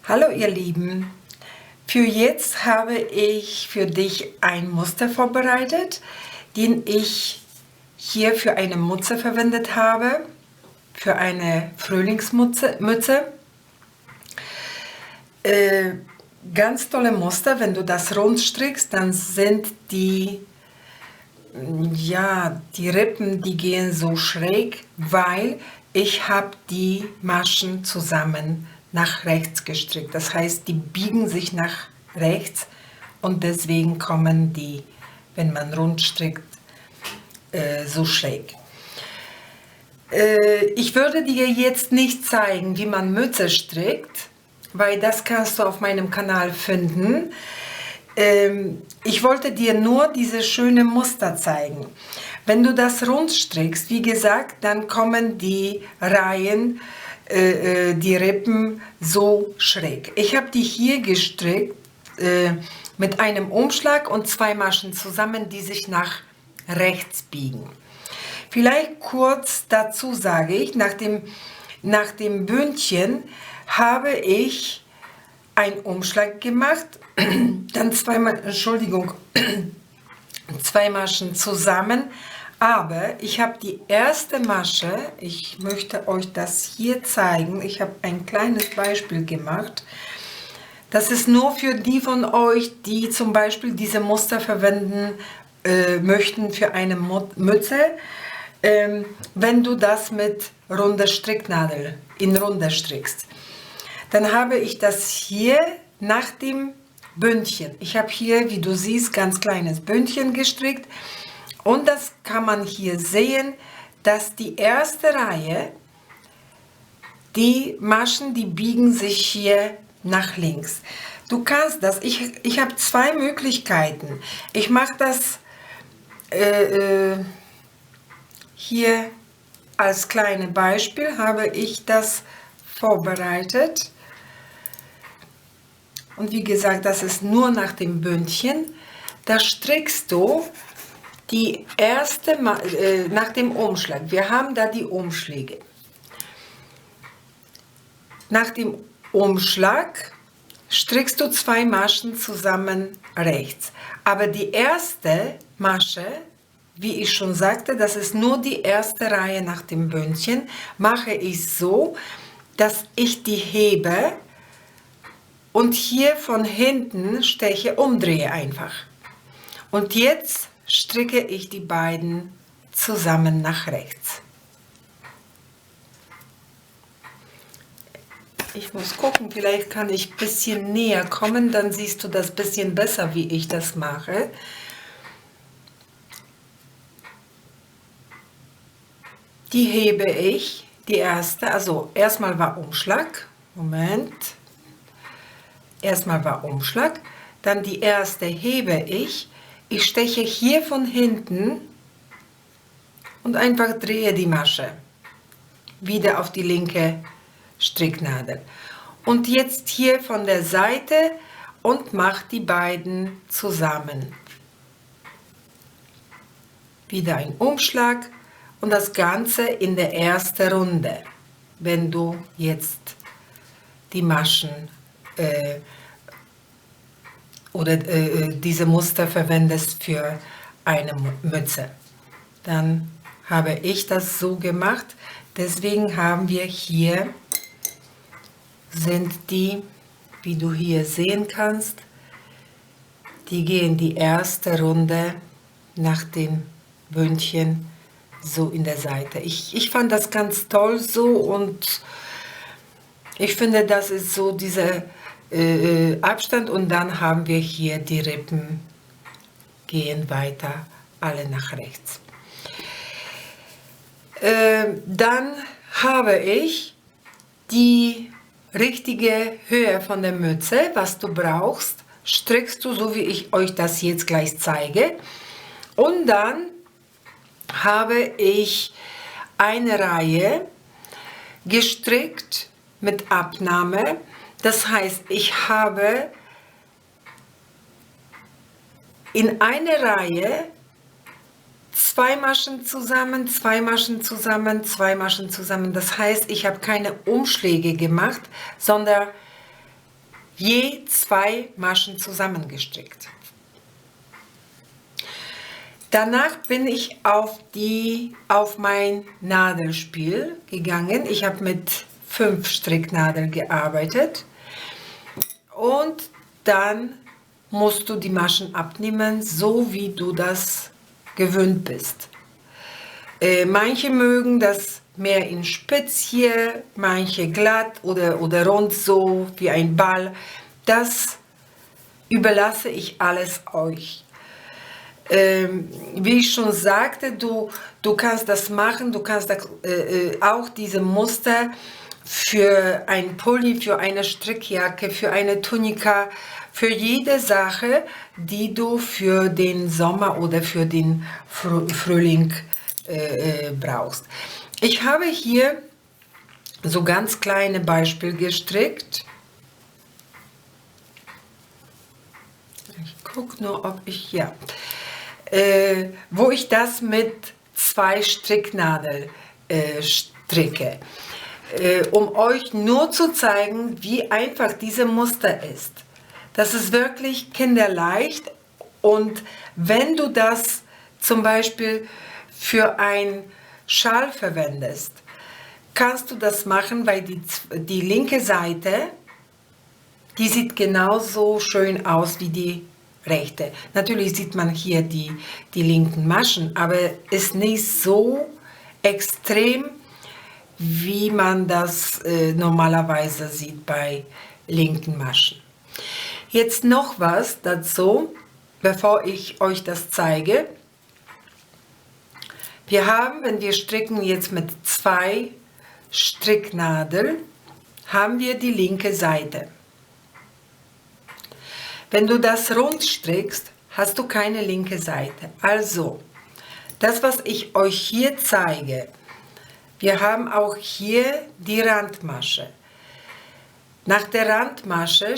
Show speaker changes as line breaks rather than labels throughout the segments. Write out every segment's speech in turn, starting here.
Hallo ihr Lieben, für jetzt habe ich für dich ein Muster vorbereitet, den ich hier für eine Mütze verwendet habe, für eine Frühlingsmütze. Ganz tolle Muster, wenn du das rund strickst, dann sind die Rippen, die gehen so schräg, weil ich habe die Maschen zusammen nach rechts gestrickt. Das heißt, die biegen sich nach rechts und deswegen kommen die, wenn man rund strickt, so schräg. Ich würde dir jetzt nicht zeigen, wie man Mütze strickt, weil das kannst du auf meinem Kanal finden. Ich wollte dir nur diese schöne Muster zeigen. Wenn du das rund strickst, wie gesagt, dann kommen die Reihen, die Rippen so schräg. Ich habe die hier gestrickt mit einem Umschlag und 2 Maschen zusammen, die sich nach rechts biegen. Vielleicht kurz dazu sage ich, nach dem Bündchen habe ich einen Umschlag gemacht, dann 2 Maschen zusammen, aber ich habe die erste Masche, ich möchte euch das hier zeigen, ich habe ein kleines Beispiel gemacht, das ist nur für die von euch, die zum Beispiel diese Muster verwenden möchten für eine Mütze, wenn du das mit runder Stricknadel in Runde strickst. Dann habe ich das hier nach dem Bündchen. Ich habe hier, wie du siehst, ganz kleines Bündchen gestrickt und das kann man hier sehen, dass die erste Reihe, die Maschen, die biegen sich hier nach links. Du kannst das, ich habe 2 Möglichkeiten. Ich mache das hier als kleines Beispiel, habe ich das vorbereitet. Und wie gesagt, das ist nur nach dem Bündchen. Da strickst du die erste nach dem Umschlag. Wir haben da die Umschläge. Nach dem Umschlag strickst du 2 Maschen zusammen rechts. Aber die erste Masche, wie ich schon sagte, das ist nur die erste Reihe nach dem Bündchen, mache ich so, dass ich die hebe und hier von hinten steche, umdrehe einfach. Und jetzt stricke ich die beiden zusammen nach rechts. Ich muss gucken, vielleicht kann ich ein bisschen näher kommen, dann siehst du das ein bisschen besser, wie ich das mache. Die hebe ich, die erste, also erstmal war Umschlag, Moment. Erstmal war Umschlag, dann die erste hebe ich steche hier von hinten und einfach drehe die Masche wieder auf die linke Stricknadel. Und jetzt hier von der Seite und mache die beiden zusammen. Wieder ein Umschlag und das Ganze in der ersten Runde, wenn du jetzt die Maschen diese Muster verwendest für eine Mütze. Dann habe ich das so gemacht. Deswegen haben wir hier, sind die, wie du hier sehen kannst, die gehen die erste Runde nach dem Bündchen so in der Seite. Ich fand das ganz toll so und ich finde, das ist so dieser Abstand und dann haben wir hier die Rippen gehen weiter alle nach rechts. Dann habe ich die richtige Höhe von der Mütze, was du brauchst, strickst du so wie ich euch das jetzt gleich zeige und dann habe ich eine Reihe gestrickt mit Abnahme. Das heißt, ich habe in eine Reihe 2 Maschen zusammen, 2 Maschen zusammen, 2 Maschen zusammen. Das heißt, ich habe keine Umschläge gemacht, sondern je 2 Maschen zusammengestrickt. Danach bin ich auf mein Nadelspiel gegangen. Ich habe mit 5 Stricknadeln gearbeitet und dann musst du die Maschen abnehmen, so wie du das gewöhnt bist. Manche mögen das mehr in Spitz hier, manche glatt oder rund so wie ein Ball. Das überlasse ich alles euch. Wie ich schon sagte, du kannst das machen, du kannst auch diese Muster für ein Pulli, für eine Strickjacke, für eine Tunika, für jede Sache, die du für den Sommer oder für den Frühling brauchst. Ich habe hier so ganz kleine Beispiele gestrickt. Ich gucke nur, ob ich, ja, wo ich das mit 2 Stricknadeln stricke. Um euch nur zu zeigen, wie einfach diese Muster ist. Das ist wirklich kinderleicht und wenn du das zum Beispiel für ein Schal verwendest, kannst du das machen, weil die linke Seite, die sieht genauso schön aus wie die rechte. Natürlich sieht man hier die linken Maschen, aber ist nicht so extrem, wie man das normalerweise sieht bei linken Maschen. Jetzt noch was dazu, bevor ich euch das zeige. Wir haben, wenn wir stricken jetzt mit 2 Stricknadeln, haben wir die linke Seite. Wenn du das rund strickst, hast du keine linke Seite. Also, das, was ich euch hier zeige, wir haben auch hier die Randmasche. Nach der Randmasche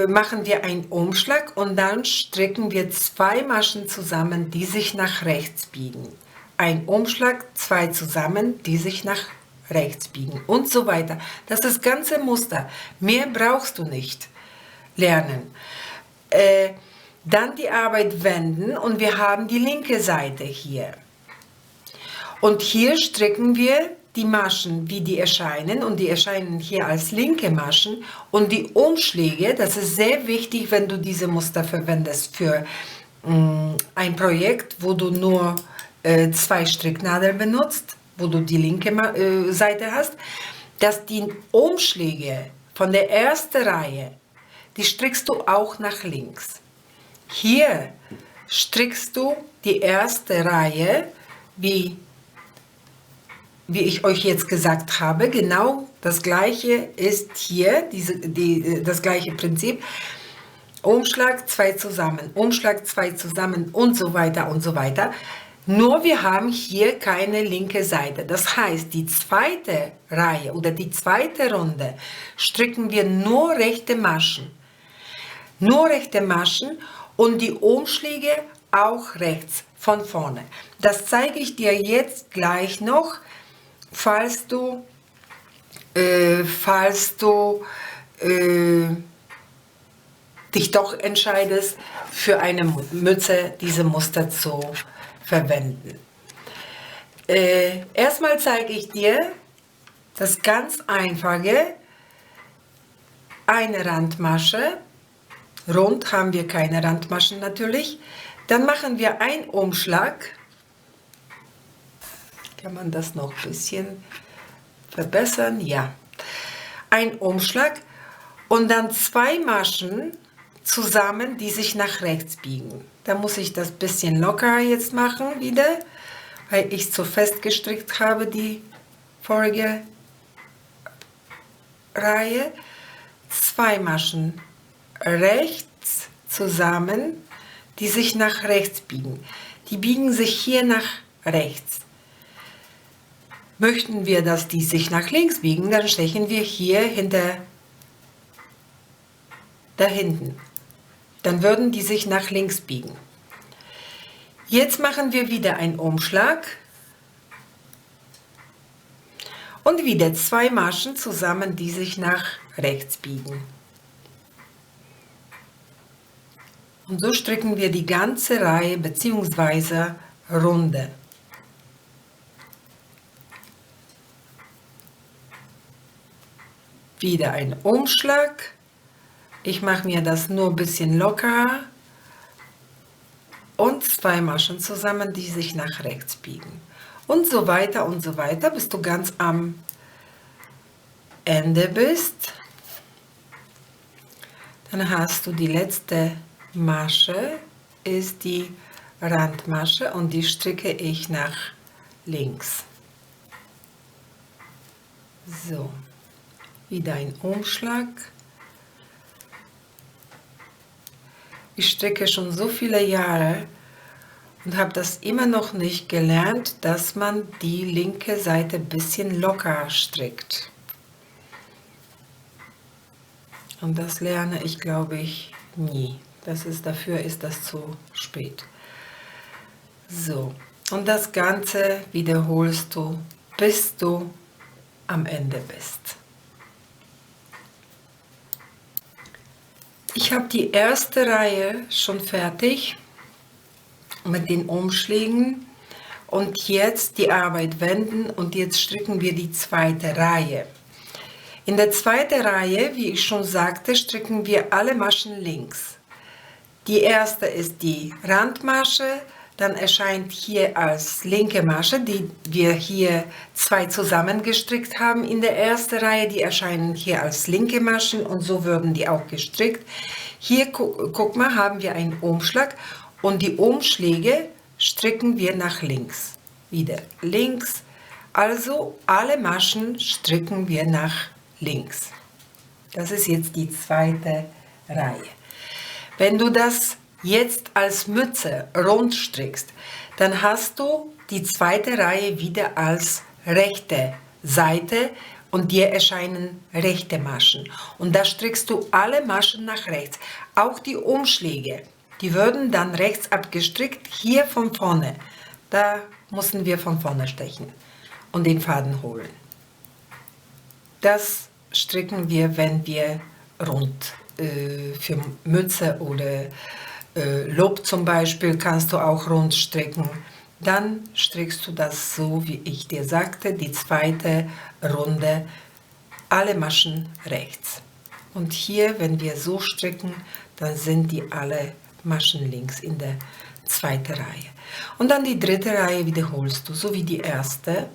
machen wir einen Umschlag und dann stricken wir 2 Maschen zusammen, die sich nach rechts biegen. Ein Umschlag, 2 zusammen, die sich nach rechts biegen und so weiter. Das ist das ganze Muster. Mehr brauchst du nicht lernen. Dann die Arbeit wenden und wir haben die linke Seite hier. Und hier stricken wir die Maschen, wie die erscheinen, und die erscheinen hier als linke Maschen. Und die Umschläge, das ist sehr wichtig, wenn du diese Muster verwendest für ein Projekt, wo du nur 2 Stricknadeln benutzt, wo du die linke Seite hast, dass die Umschläge von der ersten Reihe, die strickst du auch nach links. Hier strickst du die erste Reihe, wie ich euch jetzt gesagt habe, genau das gleiche ist hier, das gleiche Prinzip. Umschlag, 2 zusammen, Umschlag, 2 zusammen und so weiter und so weiter. Nur wir haben hier keine linke Seite. Das heißt, die zweite Reihe oder die zweite Runde stricken wir nur rechte Maschen. Nur rechte Maschen und die Umschläge auch rechts von vorne. Das zeige ich dir jetzt gleich noch, falls du dich doch entscheidest, für eine Mütze diese Muster zu verwenden. Erstmal zeige ich dir das ganz einfache, eine Randmasche. Rund haben wir keine Randmaschen natürlich. Dann machen wir einen Umschlag. Kann man das noch ein bisschen verbessern? Ja. Ein Umschlag und dann 2 Maschen zusammen, die sich nach rechts biegen. Da muss ich das ein bisschen lockerer jetzt machen wieder, weil ich zu fest gestrickt habe die vorige Reihe. 2 Maschen rechts zusammen, die sich nach rechts biegen. Die biegen sich hier nach rechts. Möchten wir, dass die sich nach links biegen, dann stechen wir hier da hinten. Dann würden die sich nach links biegen. Jetzt machen wir wieder einen Umschlag und wieder 2 Maschen zusammen, die sich nach rechts biegen. Und so stricken wir die ganze Reihe bzw. Runde. Wieder ein Umschlag. Ich mache mir das nur ein bisschen locker und 2 Maschen zusammen, die sich nach rechts biegen. Und so weiter, bis du ganz am Ende bist. Dann hast du die letzte Masche, ist die Randmasche, und die stricke ich nach links. So, wieder ein Umschlag. Ich stricke schon so viele Jahre und habe das immer noch nicht gelernt, dass man die linke Seite ein bisschen locker strickt. Und das lerne ich, glaube ich, nie. Dafür ist das zu spät. So, und das Ganze wiederholst du, bis du am Ende bist. Ich habe die erste Reihe schon fertig mit den Umschlägen und jetzt die Arbeit wenden und jetzt stricken wir die zweite Reihe. In der zweiten Reihe, wie ich schon sagte, stricken wir alle Maschen links. Die erste ist die Randmasche, dann erscheint hier als linke Masche, die wir hier 2 zusammengestrickt haben in der ersten Reihe, die erscheinen hier als linke Maschen und so würden die auch gestrickt. Hier, guck mal, haben wir einen Umschlag und die Umschläge stricken wir nach links. Wieder links, also alle Maschen stricken wir nach links. Das ist jetzt die zweite Reihe. Wenn du das jetzt als Mütze rund strickst, dann hast du die zweite Reihe wieder als rechte Seite und dir erscheinen rechte Maschen. Und da strickst du alle Maschen nach rechts. Auch die Umschläge, die würden dann rechts abgestrickt, hier von vorne. Da müssen wir von vorne stechen und den Faden holen. Das stricken wir, wenn wir rund für Mütze oder Lob zum Beispiel kannst du auch rund stricken. Dann strickst du das so, wie ich dir sagte, die zweite Runde, alle Maschen rechts. Und hier, wenn wir so stricken, dann sind die alle Maschen links in der zweiten Reihe. Und dann die dritte Reihe wiederholst du, so wie die erste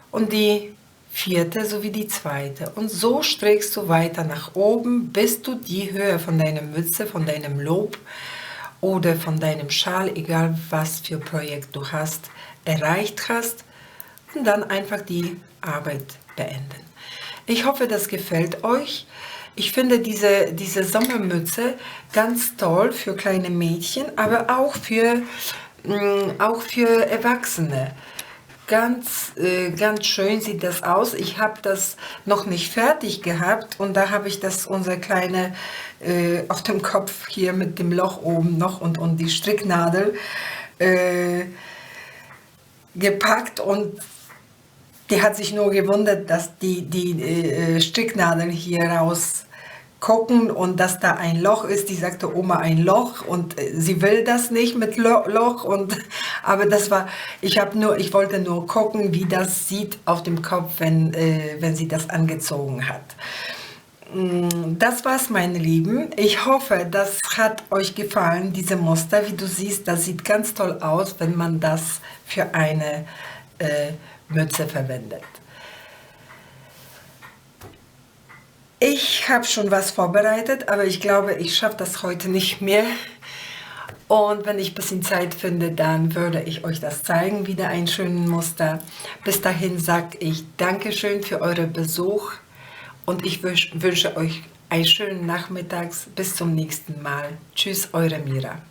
und die vierte sowie die zweite. Und so strickst du weiter nach oben, bis du die Höhe von deiner Mütze, von deinem Lob oder von deinem Schal, egal was für Projekt du hast, erreicht hast. Und dann einfach die Arbeit beenden. Ich hoffe, das gefällt euch. Ich finde diese Sommermütze ganz toll für kleine Mädchen, aber auch für Erwachsene. Ganz schön sieht das aus. Ich habe das noch nicht fertig gehabt und da habe ich das unser kleine auf dem Kopf hier mit dem Loch oben noch und die Stricknadel gepackt und die hat sich nur gewundert, dass die Stricknadeln hier raus gucken und dass da ein Loch ist. Die sagte, Oma, ein Loch, und sie will das nicht mit Loch, aber das war, ich wollte nur gucken, wie das sieht auf dem Kopf, wenn sie das angezogen hat. Das war's, meine Lieben. Ich hoffe, das hat euch gefallen, diese Muster. Wie du siehst, das sieht ganz toll aus, wenn man das für eine Mütze verwendet. Ich habe schon was vorbereitet, aber ich glaube, ich schaffe das heute nicht mehr. Und wenn ich ein bisschen Zeit finde, dann würde ich euch das zeigen, wieder ein schönes Muster. Bis dahin sage ich Dankeschön für euren Besuch und ich wünsche euch einen schönen Nachmittag. Bis zum nächsten Mal. Tschüss, eure Mira.